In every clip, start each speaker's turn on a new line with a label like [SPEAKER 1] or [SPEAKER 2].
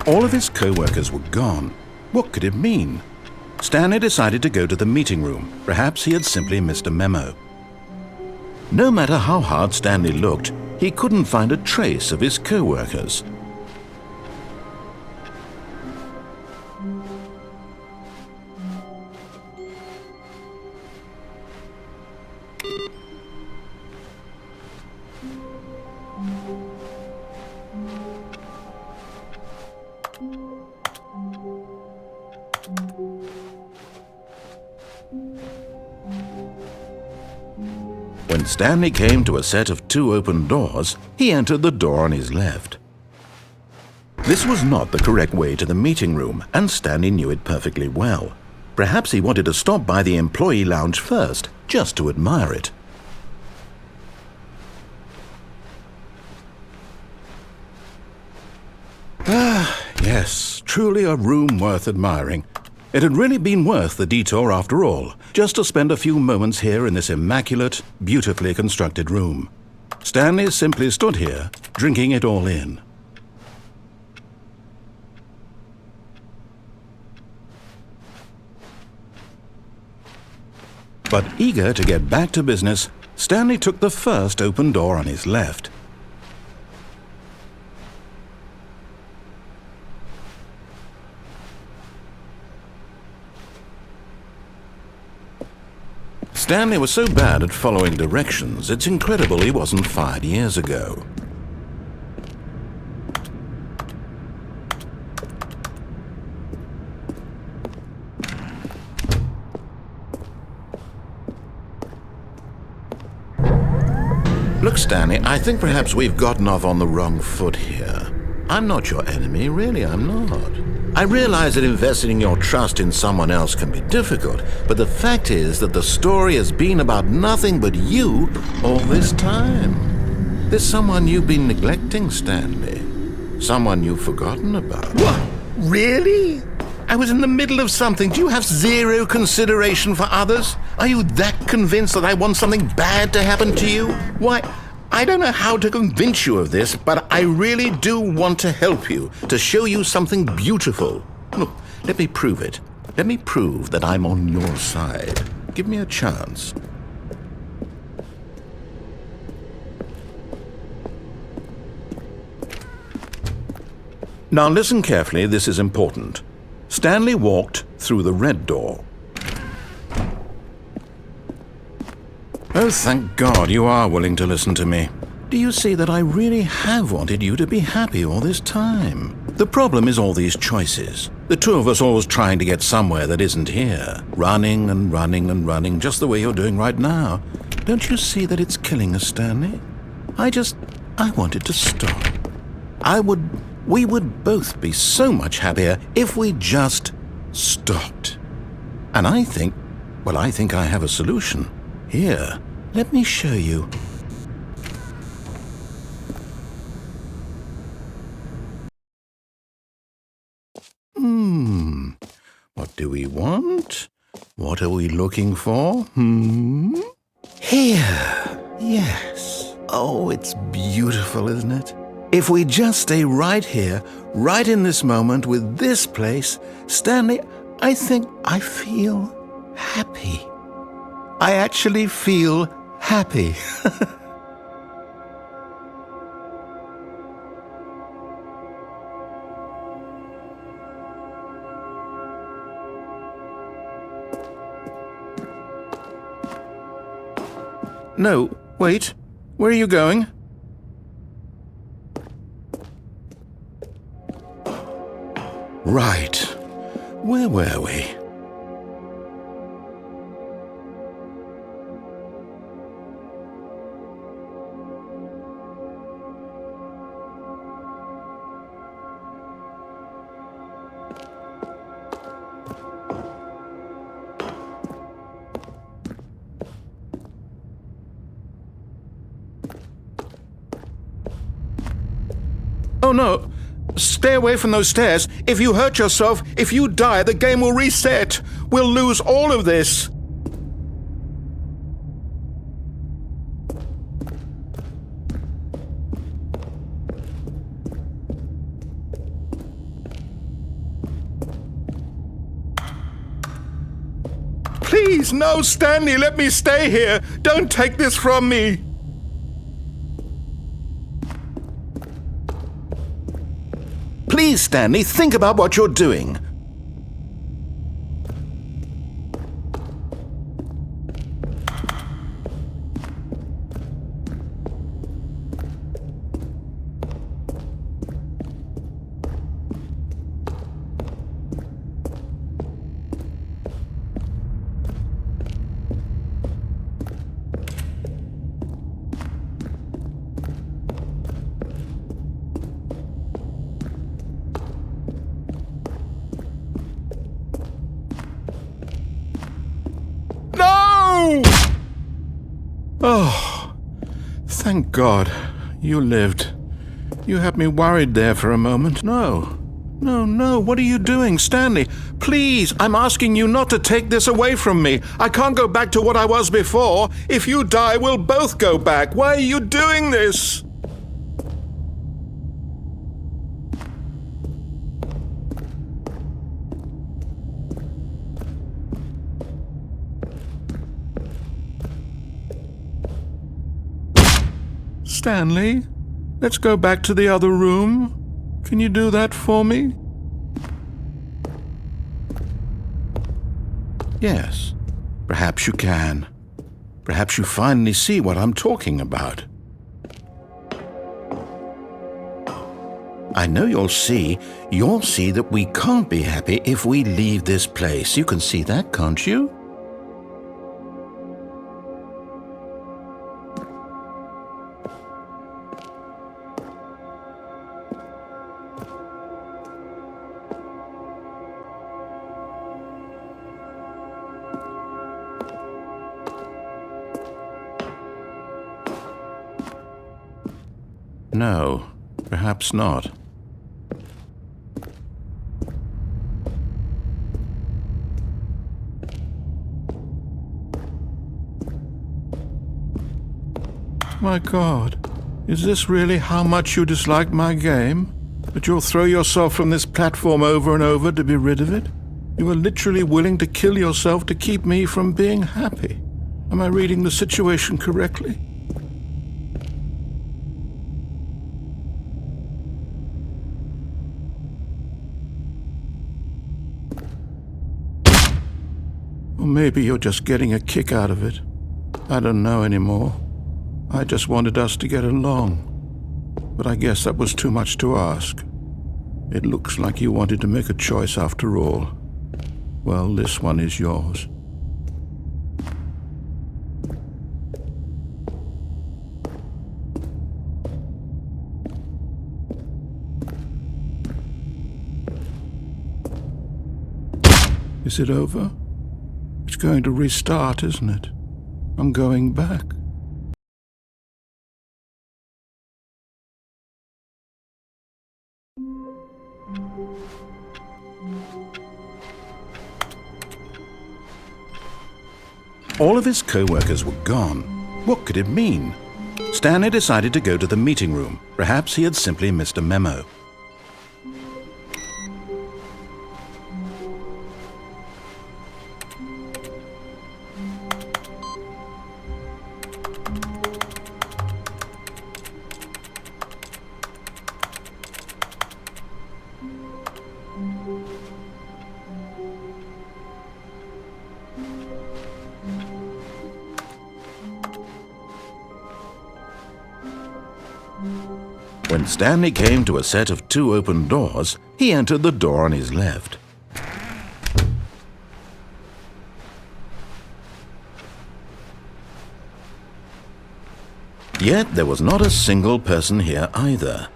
[SPEAKER 1] All of his co-workers were gone. What could it mean? Stanley decided to go to the meeting room. Perhaps he had simply missed a memo. No matter how hard Stanley looked, he couldn't find a trace of his co-workers. When Stanley came to a set of 2 open doors, he entered the door on his left. This was not the correct way to the meeting room, and Stanley knew it perfectly well. Perhaps he wanted to stop by the employee lounge first, just to admire it. Yes, truly a room worth admiring. It had really been worth the detour after all, just to spend a few moments here in this immaculate, beautifully constructed room. Stanley simply stood here, drinking it all in. But eager to get back to business, Stanley took the first open door on his left. Stanley was so bad at following directions, it's incredible he wasn't fired years ago. Look, Stanley, I think perhaps we've gotten off on the wrong foot here. I'm not your enemy, really, I'm not. I realize that investing your trust in someone else can be difficult, but the fact is that the story has been about nothing but you all this time. There's someone you've been neglecting, Stanley. Someone you've forgotten about.
[SPEAKER 2] What? Really?
[SPEAKER 1] I was in the middle of something. Do you have zero consideration for others? Are you that convinced that I want something bad to happen to you? Why, I don't know how to convince you of this, but I really do want to help you, to show you something beautiful. Look, let me prove it. Let me prove that I'm on your side. Give me a chance. Now listen carefully, this is important. Stanley walked through the red door. Oh, thank God you are willing to listen to me. Do you see that I really have wanted you to be happy all this time? The problem is all these choices. The two of us always trying to get somewhere that isn't here. Running and running and running, just the way you're doing right now. Don't you see that it's killing us, Stanley? I wanted to stop. We would both be so much happier if we just stopped. And I think I have a solution. Here, let me show you. What do we want? What are we looking for? Here. Yes. Oh, it's beautiful, isn't it? If we just stay right here, right in this moment with this place, Stanley, I think I feel happy. I actually feel happy. No, wait. Where are you going? Right. Where were we? Oh no! Stay away from those stairs. If you hurt yourself, if you die, the game will reset. We'll lose all of this. Please, no, Stanley, let me stay here. Don't take this from me. Please, Stanley, think about what you're doing. Oh, thank God. You lived. You had me worried there for a moment. No, what are you doing, Stanley? Please, I'm asking you not to take this away from me. I can't go back to what I was before. If you die, we'll both go back. Why are you doing this? Stanley, let's go back to the other room. Can you do that for me? Yes, perhaps you can. Perhaps you finally see what I'm talking about. I know you'll see that we can't be happy if we leave this place. You can see that, can't you? No, perhaps not. My God, is this really how much you dislike my game? That you'll throw yourself from this platform over and over to be rid of it? You are literally willing to kill yourself to keep me from being happy. Am I reading the situation correctly? Or maybe you're just getting a kick out of it. I don't know anymore. I just wanted us to get along. But I guess that was too much to ask. It looks like you wanted to make a choice after all. Well, this one is yours. Is it over? It's going to restart, isn't it? I'm going back. All of his co-workers were gone. What could it mean? Stanley decided to go to the meeting room. Perhaps he had simply missed a memo. When Stanley came to a set of 2 open doors, he entered the door on his left. Yet there was not a single person here either.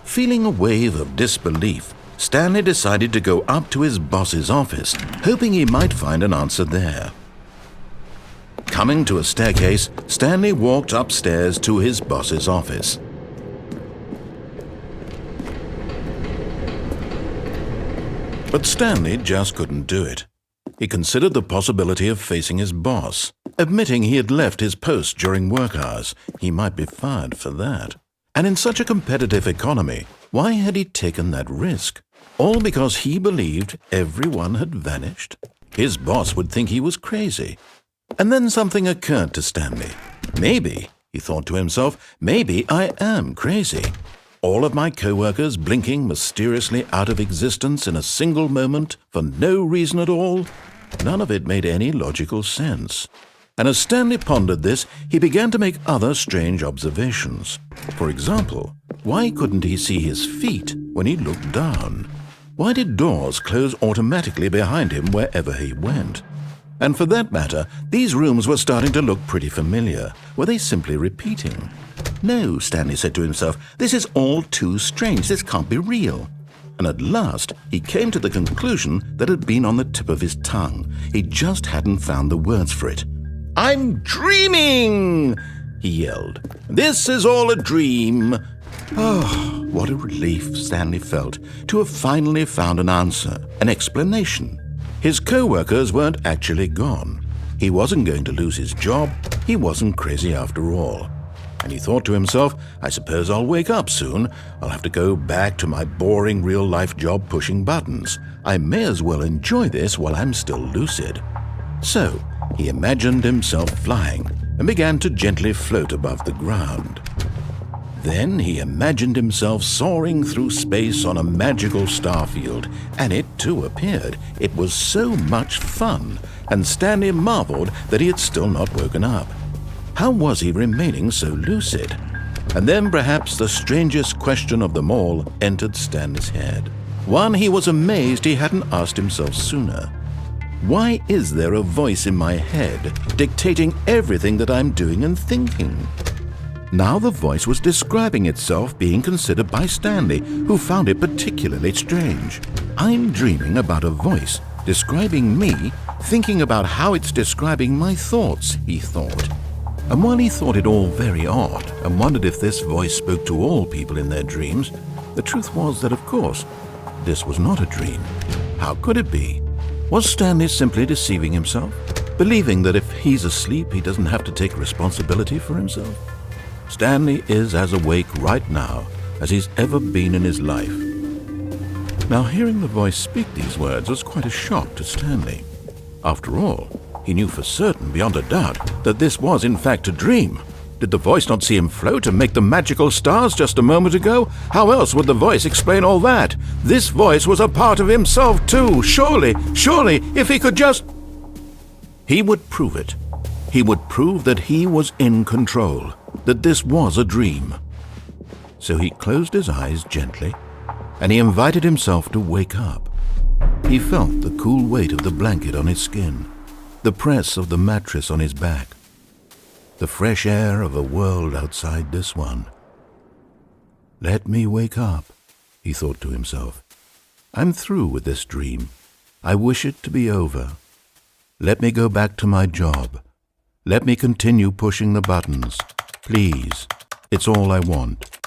[SPEAKER 1] Feeling a wave of disbelief, Stanley decided to go up to his boss's office, hoping he might find an answer there. Coming to a staircase, Stanley walked upstairs to his boss's office. But Stanley just couldn't do it. He considered the possibility of facing his boss. Admitting he had left his post during work hours, he might be fired for that. And in such a competitive economy, why had he taken that risk? All because he believed everyone had vanished? His boss would think he was crazy. And then something occurred to Stanley. Maybe, he thought to himself, maybe I am crazy. All of my co-workers blinking mysteriously out of existence in a single moment for no reason at all. None of it made any logical sense. And as Stanley pondered this, he began to make other strange observations. For example, why couldn't he see his feet when he looked down? Why did doors close automatically behind him wherever he went? And for that matter, these rooms were starting to look pretty familiar. Were they simply repeating? No, Stanley said to himself, this is all too strange. This can't be real. And at last, he came to the conclusion that had been on the tip of his tongue. He just hadn't found the words for it. "I'm dreaming!" he yelled. "This is all a dream." Oh, what a relief Stanley felt to have finally found an answer, an explanation. His co-workers weren't actually gone. He wasn't going to lose his job. He wasn't crazy after all. And he thought to himself, I suppose I'll wake up soon. I'll have to go back to my boring real-life job pushing buttons. I may as well enjoy this while I'm still lucid. So he imagined himself flying and began to gently float above the ground. Then he imagined himself soaring through space on a magical starfield, and it too appeared. It was so much fun, and Stanley marveled that he had still not woken up. How was he remaining so lucid? And then perhaps the strangest question of them all entered Stanley's head. One he was amazed he hadn't asked himself sooner. Why is there a voice in my head dictating everything that I'm doing and thinking? Now the voice was describing itself being considered by Stanley, who found it particularly strange. I'm dreaming about a voice describing me, thinking about how it's describing my thoughts, he thought. And while he thought it all very odd and wondered if this voice spoke to all people in their dreams, the truth was that, of course, this was not a dream. How could it be? Was Stanley simply deceiving himself, believing that if he's asleep, he doesn't have to take responsibility for himself? Stanley is as awake right now as he's ever been in his life. Now, hearing the voice speak these words was quite a shock to Stanley. After all, he knew for certain, beyond a doubt, that this was in fact a dream. Did the voice not see him float and make the magical stars just a moment ago? How else would the voice explain all that? This voice was a part of himself too. Surely, if he could just... He would prove it. He would prove that he was in control, that this was a dream. So he closed his eyes gently, and he invited himself to wake up. He felt the cool weight of the blanket on his skin, the press of the mattress on his back, the fresh air of a world outside this one. Let me wake up, he thought to himself. I'm through with this dream. I wish it to be over. Let me go back to my job. Let me continue pushing the buttons. Please, it's all I want.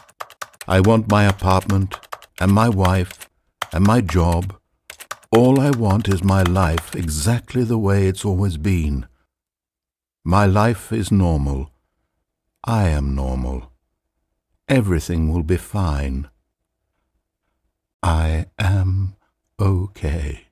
[SPEAKER 1] I want my apartment and my wife and my job. All I want is my life exactly the way it's always been. My life is normal. I am normal. Everything will be fine. I am okay.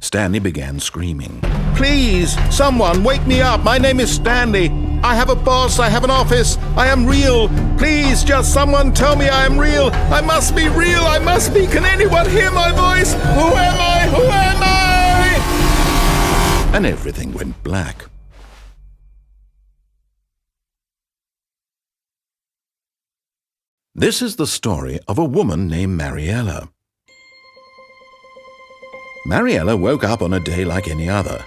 [SPEAKER 1] Stanley began screaming. Please, someone, wake me up. My name is Stanley. I have a boss. I have an office. I am real. Please, just someone tell me I am real. I must be real. I must be. Can anyone hear my voice? Who am I? Who am I? And everything went black. This is the story of a woman named Mariella. Mariella woke up on a day like any other.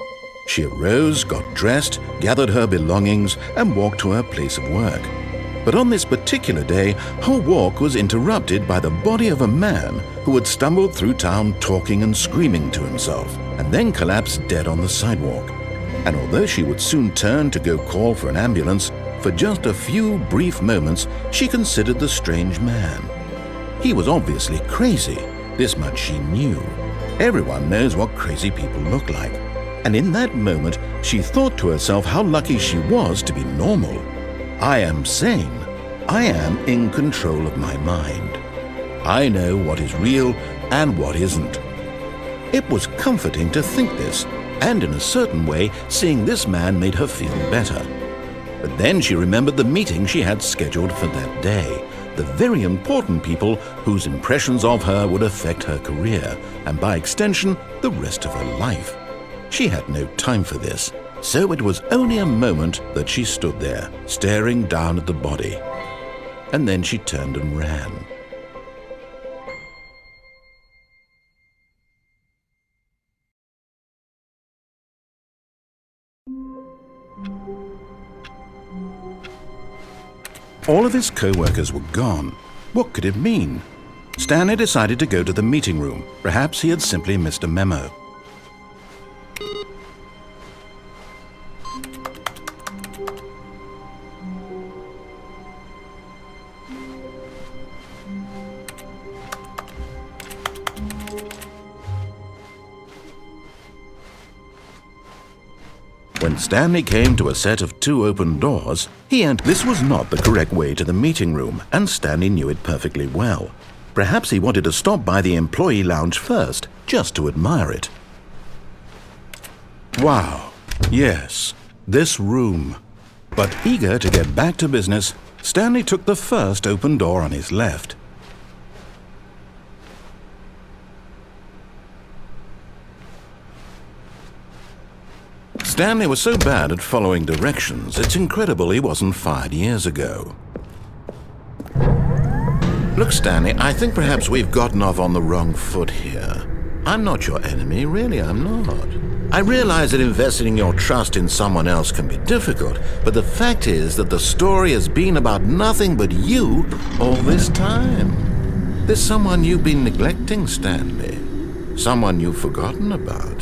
[SPEAKER 1] She arose, got dressed, gathered her belongings, and walked to her place of work. But on this particular day, her walk was interrupted by the body of a man who had stumbled through town talking and screaming to himself, and then collapsed dead on the sidewalk. And although she would soon turn to go call for an ambulance, for just a few brief moments she considered the strange man. He was obviously crazy. This much she knew. Everyone knows what crazy people look like. And in that moment, she thought to herself how lucky she was to be normal. I am sane. I am in control of my mind. I know what is real and what isn't. It was comforting to think this, and in a certain way, seeing this man made her feel better. But then she remembered the meeting she had scheduled for that day, the very important people whose impressions of her would affect her career, and by extension, the rest of her life. She had no time for this, so it was only a moment that she stood there, staring down at the body. And then she turned and ran. All of his co-workers were gone. What could it mean? Stanley decided to go to the meeting room. Perhaps he had simply missed a memo. When Stanley came to a set of 2 open doors, this was not the correct way to the meeting room, and Stanley knew it perfectly well. Perhaps he wanted to stop by the employee lounge first, just to admire it. Wow, yes, this room. But eager to get back to business, Stanley took the first open door on his left. Stanley was so bad at following directions, it's incredible he wasn't fired years ago. Look, Stanley, I think perhaps we've gotten off on the wrong foot here. I'm not your enemy, really, I'm not. I realize that investing your trust in someone else can be difficult, but the fact is that the story has been about nothing but you all this time. There's someone you've been neglecting, Stanley. Someone you've forgotten about.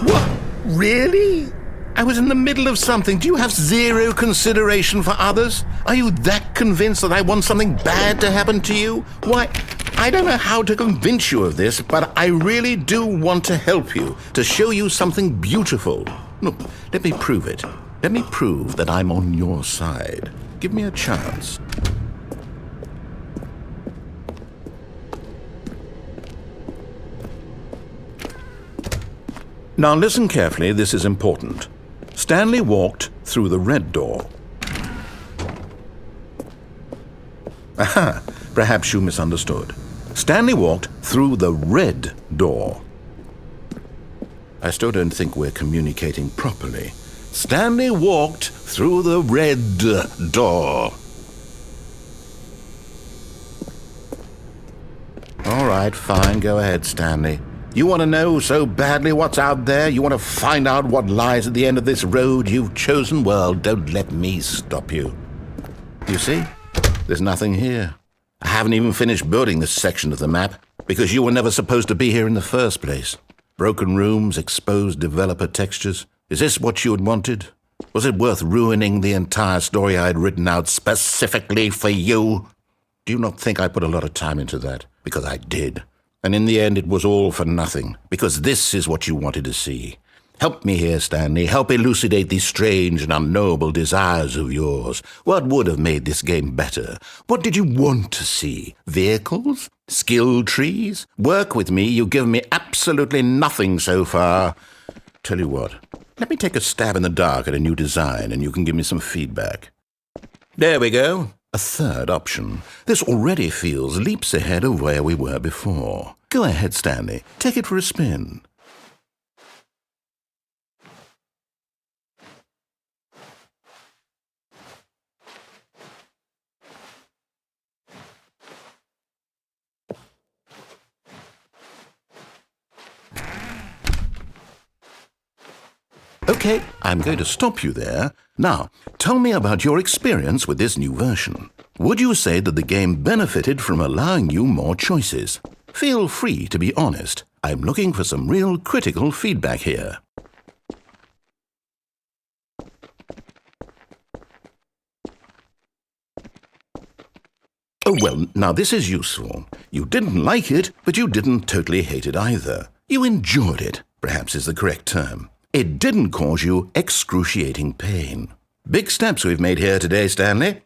[SPEAKER 2] What? Really?
[SPEAKER 1] I was in the middle of something. Do you have zero consideration for others? Are you that convinced that I want something bad to happen to you? Why, I don't know how to convince you of this, but I really do want to help you, to show you something beautiful. Look, let me prove it. Let me prove that I'm on your side. Give me a chance. Now listen carefully, this is important. Stanley walked through the red door. Aha, perhaps you misunderstood. Stanley walked through the red door. I still don't think we're communicating properly. Stanley walked through the red door. All right, fine, go ahead, Stanley. You want to know so badly what's out there? You want to find out what lies at the end of this road you've chosen? Well, don't let me stop you. You see? There's nothing here. I haven't even finished building this section of the map because you were never supposed to be here in the first place. Broken rooms, exposed developer textures. Is this what you had wanted? Was it worth ruining the entire story I had written out specifically for you? Do you not think I put a lot of time into that? Because I did. And in the end, it was all for nothing, because this is what you wanted to see. Help me here, Stanley. Help elucidate these strange and unknowable desires of yours. What would have made this game better? What did you want to see? Vehicles? Skill trees? Work with me. You've given me absolutely nothing so far. Tell you what, let me take a stab in the dark at a new design, and you can give me some feedback. There we go. A third option. This already feels leaps ahead of where we were before. Go ahead, Stanley. Take it for a spin. Okay, I'm going to stop you there. Now, tell me about your experience with this new version. Would you say that the game benefited from allowing you more choices? Feel free to be honest. I'm looking for some real critical feedback here. Oh, well, now this is useful. You didn't like it, but you didn't totally hate it either. You enjoyed it, perhaps is the correct term. It didn't cause you excruciating pain. Big steps we've made here today, Stanley.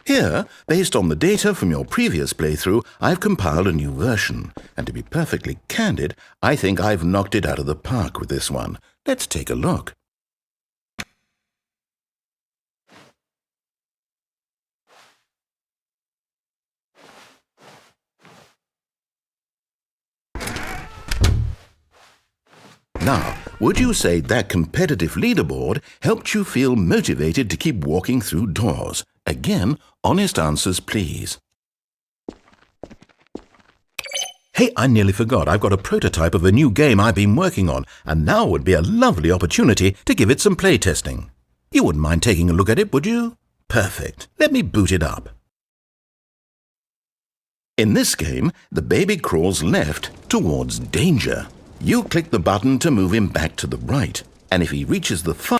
[SPEAKER 1] Here, based on the data from your previous playthrough, I've compiled a new version. And to be perfectly candid, I think I've knocked it out of the park with this one. Let's take a look. Now, would you say that competitive leaderboard helped you feel motivated to keep walking through doors? Again, honest answers, please. Hey, I nearly forgot. I've got a prototype of a new game I've been working on, and now would be a lovely opportunity to give it some playtesting. You wouldn't mind taking a look at it, would you? Perfect. Let me boot it up. In this game, the baby crawls left towards danger. You click the button to move him back to the right, and if he reaches the fire,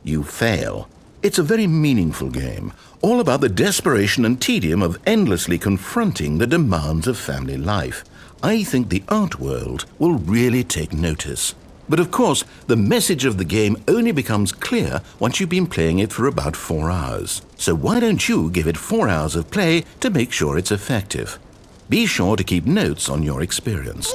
[SPEAKER 1] you fail. It's a very meaningful game, all about the desperation and tedium of endlessly confronting the demands of family life. I think the art world will really take notice. But of course, the message of the game only becomes clear once you've been playing it for about 4 hours. So why don't you give it 4 hours of play to make sure it's effective? Be sure to keep notes on your experience.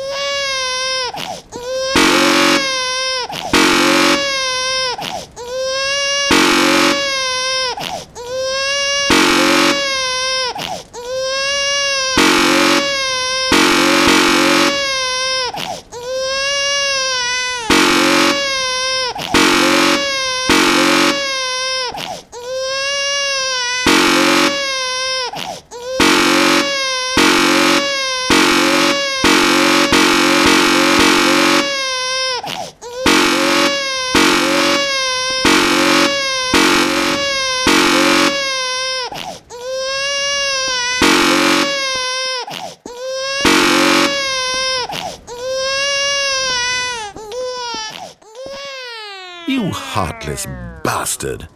[SPEAKER 1] You heartless bastard!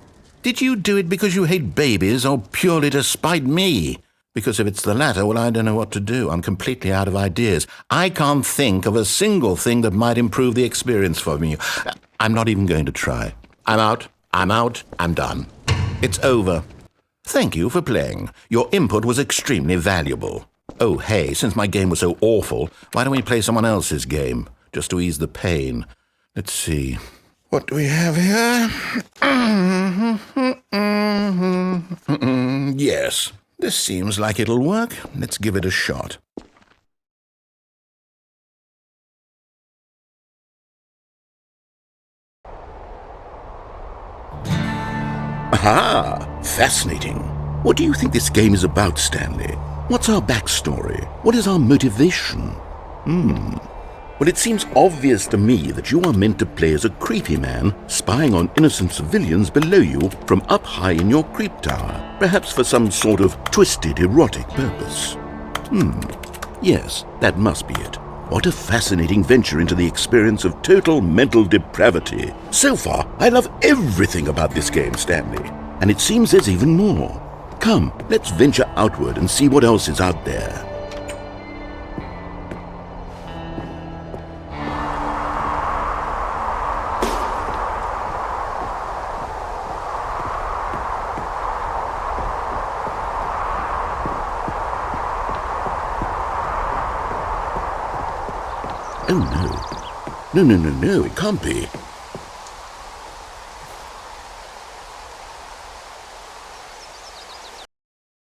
[SPEAKER 1] Did you do it because you hate babies or purely to spite me? Because if it's the latter, well, I don't know what to do. I'm completely out of ideas. I can't think of a single thing that might improve the experience for me. I'm not even going to try. I'm out, I'm done. It's over. Thank you for playing. Your input was extremely valuable. Oh, hey, since my game was so awful, why don't we play someone else's game, just to ease the pain? Let's see. What do we have here? Yes, this seems like it'll work. Let's give it a shot. Aha! Fascinating. What do you think this game is about, Stanley? What's our backstory? What is our motivation? Well, it seems obvious to me that you are meant to play as a creepy man spying on innocent civilians below you from up high in your creep tower, perhaps for some sort of twisted, erotic purpose. Yes, that must be it. What a fascinating venture into the experience of total mental depravity. So far, I love everything about this game, Stanley. And it seems there's even more. Come, let's venture outward and see what else is out there. Oh, no. No, it can't be.